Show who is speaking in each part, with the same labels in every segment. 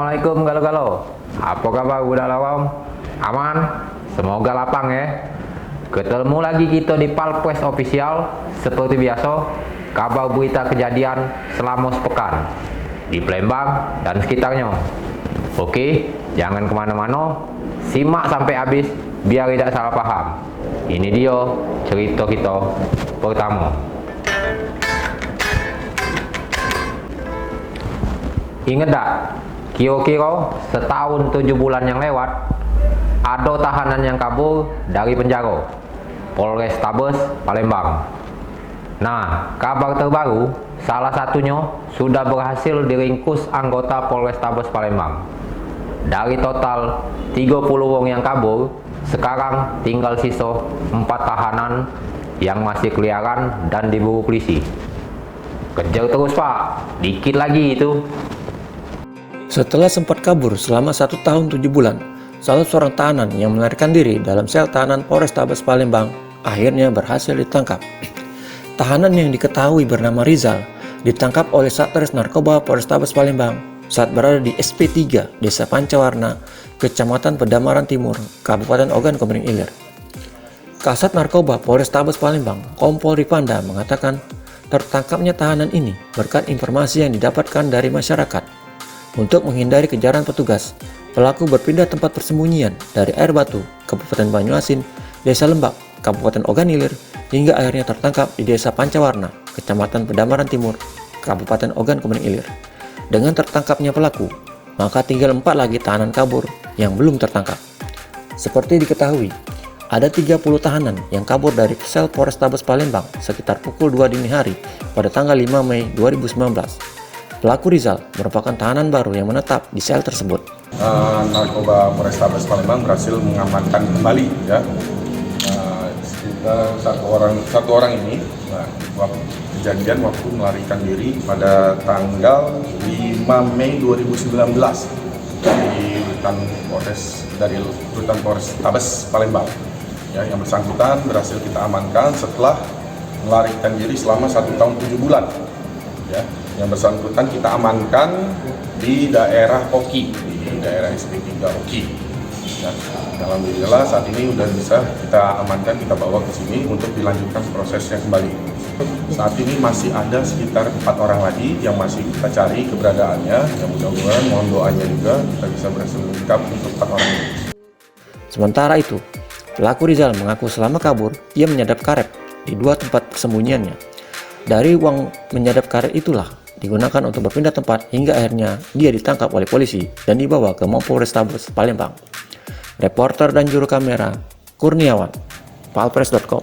Speaker 1: Assalamualaikum galau-galau. Apa kabar budak lawam? Aman? Semoga lapang ya. Ketemu lagi kita di Palpres Official. Seperti biasa, kabar berita kejadian selama sepekan di Palembang dan sekitarnya. Oke, jangan kemana-mana. Simak sampai habis biar tidak salah paham. Ini dia cerita kita pertama. Ingat tak? Kira-kira setahun 7 bulan yang lewat, ada tahanan yang kabur dari penjara Polrestabes Palembang. Nah, kabar terbaru, salah satunya sudah berhasil diringkus anggota Polrestabes Palembang. Dari total 30 wong yang kabur, sekarang tinggal sisa 4 tahanan yang masih keliaran dan diburu polisi. Kejar terus pak, dikit lagi itu.
Speaker 2: Setelah sempat kabur selama 1 tahun 7 bulan, salah seorang tahanan yang melarikan diri dalam sel tahanan Polrestabes Palembang akhirnya berhasil ditangkap. Tahanan yang diketahui bernama Rizal ditangkap oleh Satres Narkoba Polrestabes Palembang saat berada di SP3 Desa Pancawarna, Kecamatan Pedamaran Timur, Kabupaten Ogan Komering Ilir. Kasat Narkoba Polrestabes Palembang, Kompol Ripanda mengatakan tertangkapnya tahanan ini berkat informasi yang didapatkan dari masyarakat. Untuk menghindari kejaran petugas, pelaku berpindah tempat persembunyian dari Air Batu, Kabupaten Banyuasin, Desa Lembak, Kabupaten Ogan Ilir, hingga akhirnya tertangkap di Desa Pancawarna, Kecamatan Pedamaran Timur, Kabupaten Ogan Komering Ilir. Dengan tertangkapnya pelaku, maka tinggal 4 lagi tahanan kabur yang belum tertangkap. Seperti diketahui, ada 30 tahanan yang kabur dari sel Polrestabes Palembang sekitar pukul 2 dini hari pada tanggal 5 Mei 2019. Pelaku Rizal merupakan tahanan baru yang menetap di sel tersebut.
Speaker 3: Narkoba Polrestabes Palembang berhasil mengamankan kembali ya sekitar satu orang ini. Waktu kejadian waktu melarikan diri pada tanggal 5 Mei 2019 dari rutan Polrestabes Palembang. Ya, yang bersangkutan berhasil kita amankan setelah melarikan diri selama 1 tahun 7 bulan. Ya, yang bersangkutan kita amankan di daerah Oki, di daerah SP3 Oki. Ya, alhamdulillah saat ini sudah bisa kita amankan, kita bawa ke sini untuk dilanjutkan prosesnya kembali. Saat ini masih ada sekitar 4 orang lagi yang masih kita cari keberadaannya. Yang mudah-mudahan mohon doanya juga kita bisa berhasil mengungkap untuk 4 orang ini.
Speaker 2: Sementara itu, pelaku Rizal mengaku selama kabur, ia menyadap karet di 2 tempat persembunyiannya. Dari uang menyadap karet itulah digunakan untuk berpindah tempat hingga akhirnya dia ditangkap oleh polisi dan dibawa ke Mapolrestabes Palembang. Reporter dan juru kamera Kurniawan, Palpres.com.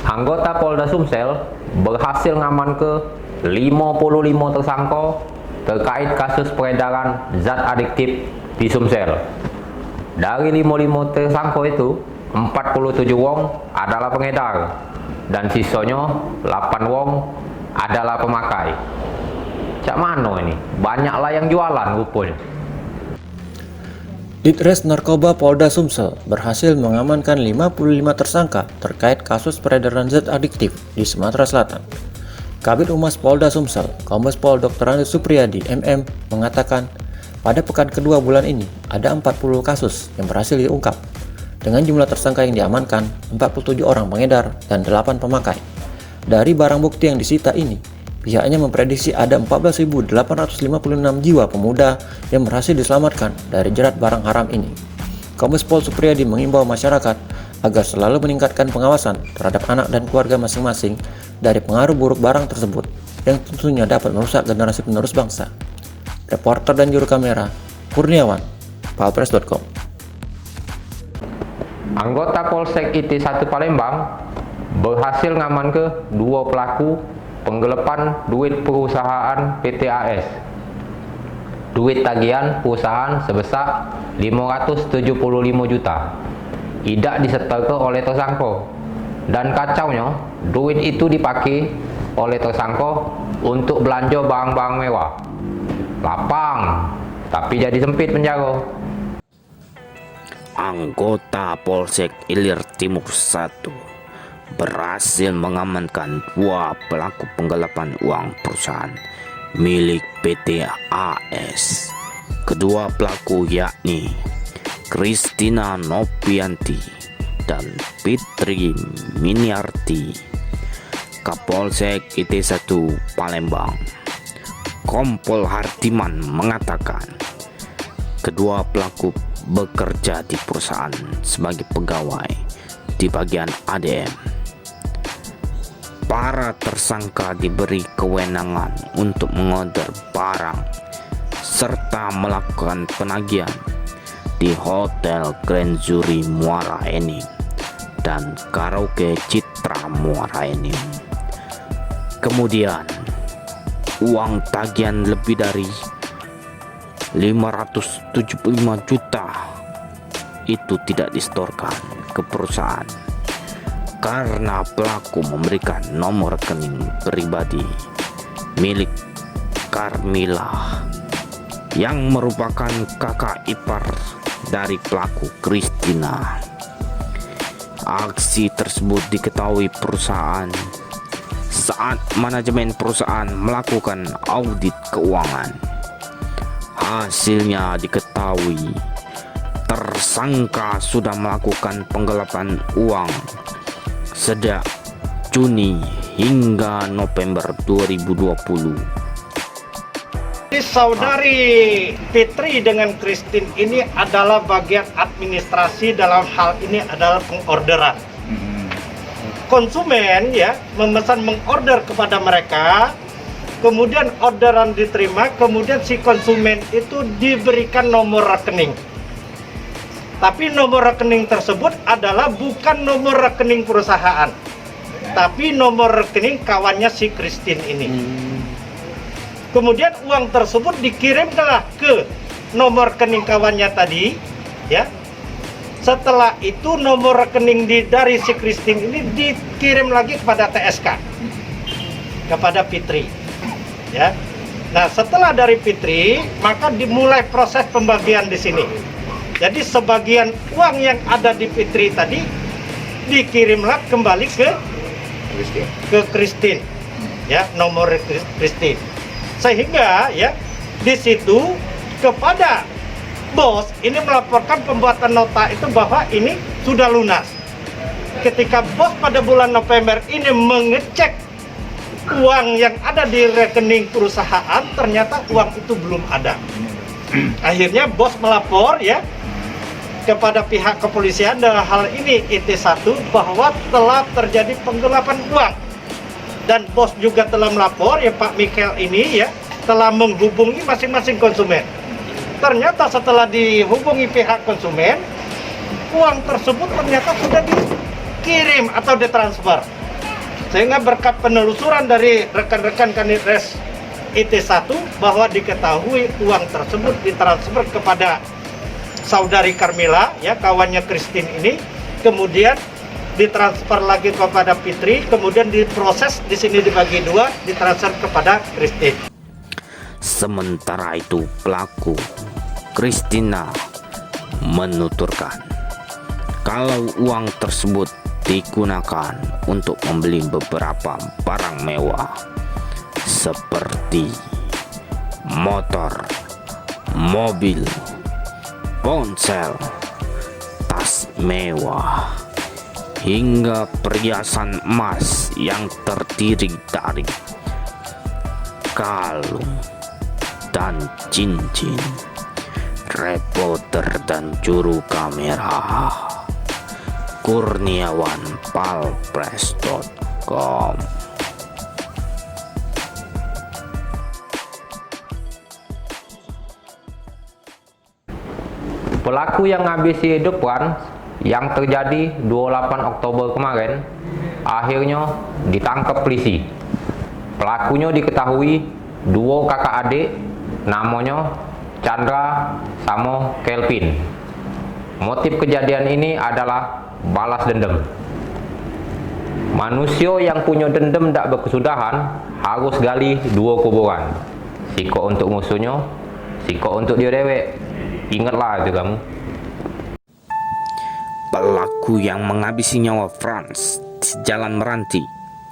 Speaker 1: Anggota Polda Sumsel berhasil ngaman ke 55 tersangka terkait kasus peredaran zat adiktif di Sumsel. Dari 55 tersangka itu, 47 wong adalah pengedar dan sisanya 8 wong adalah pemakai. Cak mano ini? Banyaklah yang jualan rupanya.
Speaker 2: Ditres Narkoba Polda Sumsel berhasil mengamankan 55 tersangka terkait kasus peredaran zat adiktif di Sumatera Selatan. Kabid Humas Polda Sumsel, Kombes Pol Dr. Andes Supriyadi MM mengatakan pada pekan kedua bulan ini ada 40 kasus yang berhasil diungkap. Dengan jumlah tersangka yang diamankan, 47 orang pengedar dan 8 pemakai. Dari barang bukti yang disita ini, pihaknya memprediksi ada 14.856 jiwa pemuda yang berhasil diselamatkan dari jerat barang haram ini. Kombes Pol Supriyadi mengimbau masyarakat agar selalu meningkatkan pengawasan terhadap anak dan keluarga masing-masing dari pengaruh buruk barang tersebut yang tentunya dapat merusak generasi penerus bangsa. Reporter dan juru kamera Kurniawan, Palpres.com.
Speaker 1: Anggota Polsek IT1 Palembang berhasil ngaman ke 2 pelaku penggelapan duit perusahaan PT AS. Duit tagihan perusahaan sebesar 575 juta. Tidak disetorkan oleh tersangka. Dan kacaunya, duit itu dipakai oleh tersangka untuk belanja barang-barang mewah. Lapang, tapi jadi sempit penjara.
Speaker 4: Anggota Polsek Ilir Timur 1 berhasil mengamankan 2 pelaku penggelapan uang perusahaan milik PT AS. Kedua pelaku yakni Christina Nopianti dan Fitri Miniarti. Kapolsek IT1 Palembang, Kompol Hartiman mengatakan kedua pelaku bekerja di perusahaan sebagai pegawai di bagian ADM. Para tersangka diberi kewenangan untuk mengorder barang serta melakukan penagihan di Hotel Grand Zuri Muara Enim dan Karaoke Citra Muara Enim. Kemudian uang tagihan lebih dari 575 juta itu tidak disetorkan ke perusahaan karena pelaku memberikan nomor rekening pribadi milik Carmila yang merupakan kakak ipar dari pelaku Christina. Aksi tersebut diketahui perusahaan saat manajemen perusahaan melakukan audit keuangan. Hasilnya diketahui tersangka sudah melakukan penggelapan uang sejak Juni hingga November 2020.
Speaker 5: Saudari Fitri dengan Christine ini adalah bagian administrasi, dalam hal ini adalah pengorderan. Konsumen ya memesan mengorder kepada mereka, kemudian orderan diterima, kemudian si konsumen itu diberikan nomor rekening. Tapi nomor rekening tersebut adalah bukan nomor rekening perusahaan, tapi nomor rekening kawannya si Christine ini. Kemudian uang tersebut dikirimlah ke nomor rekening kawannya tadi, ya. Setelah itu nomor rekening dari si Christine ini dikirim lagi kepada TSK, kepada Fitri, ya. Nah, setelah dari Fitri, maka dimulai proses pembagian di sini. Jadi sebagian uang yang ada di Fitri tadi dikirimlah kembali ke Christine, ya, nomor Christine. Sehingga ya di situ kepada bos ini melaporkan pembuatan nota itu bahwa ini sudah lunas. Ketika bos pada bulan November ini mengecek uang yang ada di rekening perusahaan, ternyata uang itu belum ada. Akhirnya bos melapor ya kepada pihak kepolisian dalam hal ini IT1 bahwa telah terjadi penggelapan uang. Dan bos juga telah melapor ya, Pak Michael ini ya telah menghubungi masing-masing konsumen. Ternyata setelah dihubungi pihak konsumen, uang tersebut ternyata sudah dikirim atau ditransfer. Sehingga berkat penelusuran dari rekan-rekan Kanitres IT1 bahwa diketahui uang tersebut ditransfer kepada saudari Carmila ya, kawannya Christine ini, kemudian ditransfer lagi kepada Fitri, kemudian diproses di sini dibagi dua, ditransfer kepada Christine.
Speaker 4: Sementara itu pelaku Christina menuturkan kalau uang tersebut digunakan untuk membeli beberapa barang mewah seperti motor, mobil, ponsel, tas mewah, hingga perhiasan emas yang terdiri dari kalung dan cincin. Reporter dan juru kamera Kurniawan, palpress.com.
Speaker 1: Pelaku yang ngabisi hidup yang terjadi 28 Oktober kemarin akhirnya ditangkap polisi. Pelakunya diketahui duo kakak adik namanya Chandra sama Kelvin. Motif kejadian ini adalah balas dendam. Manusia yang punya dendam tak berkesudahan harus gali dua kuburan. Sikok untuk musuhnya, sikok untuk dia dewek. Ingatlah itu kamu.
Speaker 4: Pelaku yang menghabisi nyawa Frans di Jalan Meranti,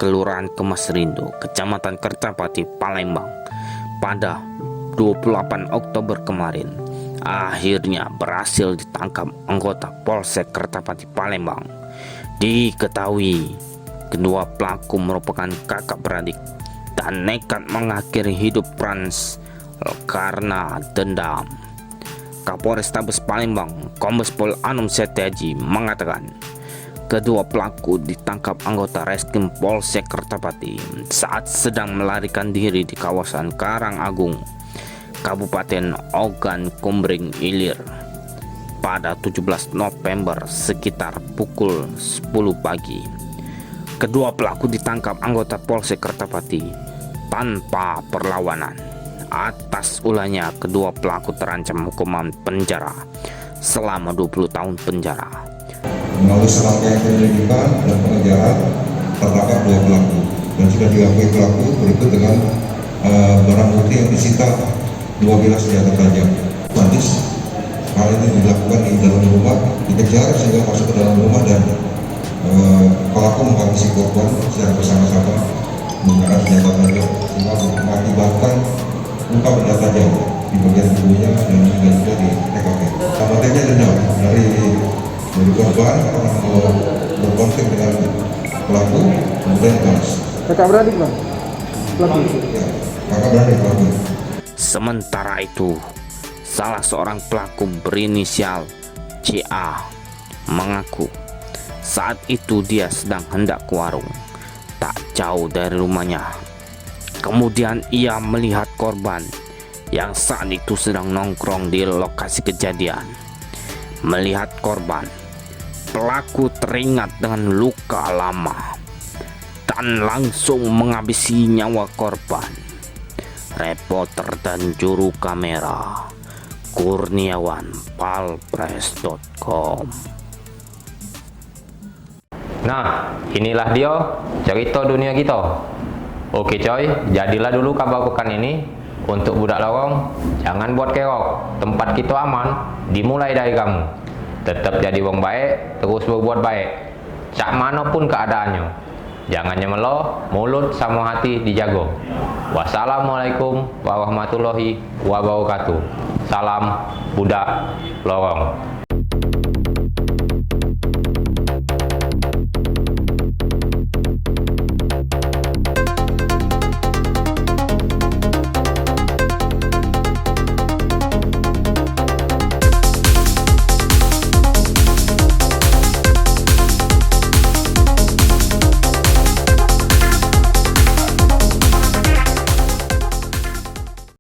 Speaker 4: Kelurahan Kemas Rindu, Kecamatan Kertapati, Palembang pada 28 Oktober kemarin akhirnya berhasil ditangkap anggota Polsek Kertapati Palembang. Diketahui kedua pelaku merupakan kakak beradik dan nekat mengakhiri hidup Frans karena dendam. Kapolrestabes Palembang, Kombes Pol Anum Setiaji mengatakan kedua pelaku ditangkap anggota Reskrim Polsek Kertapati saat sedang melarikan diri di kawasan Karangagung, Kabupaten Ogan Komering Ilir pada 17 November sekitar pukul 10 pagi. Kedua pelaku ditangkap anggota Polsek Kertapati tanpa perlawanan. Atas ulahnya kedua pelaku terancam hukuman penjara selama 20 tahun penjara.
Speaker 6: Melalui serangkaian penyelidikan dan pengejaran tertangkap dua pelaku dan sudah diakui pelaku berikut dengan barang bukti yang disita 2 bilah senjata tajam. Sadis, hal ini dilakukan di dalam rumah, dikejar sehingga masuk ke dalam rumah dan pelaku menghabisi korban secara bersama-sama menggunakan senjata tajam sehingga mengakibatkan luka benda tajam di bagian tubuhnya dan juga di TKP. Motifnya dendam dari korban pernah berkonflik dengan pelaku kemudian dibalas.
Speaker 7: Kakak beradik bang? Pelaku?
Speaker 6: Ya, kakak beradik pelaku.
Speaker 4: Sementara itu, salah seorang pelaku berinisial CA mengaku saat itu dia sedang hendak ke warung tak jauh dari rumahnya. Kemudian ia melihat korban yang saat itu sedang nongkrong di lokasi kejadian. Melihat korban, pelaku teringat dengan luka lama dan langsung menghabisi nyawa korban. Reporter dan juru kamera Kurniawan, palpres.com.
Speaker 1: Nah, inilah dia cerita dunia kita. Oke coy, jadilah dulu kabar pekan ini. Untuk budak lorong, jangan buat kerok. Tempat kita aman, dimulai dari kamu. Tetap jadi wong baik, terus berbuat baik. Cak manapun keadaannya. Jangan nyemeloh, mulut sama hati dijago. Wassalamualaikum warahmatullahi wabarakatuh. Salam budak lorong.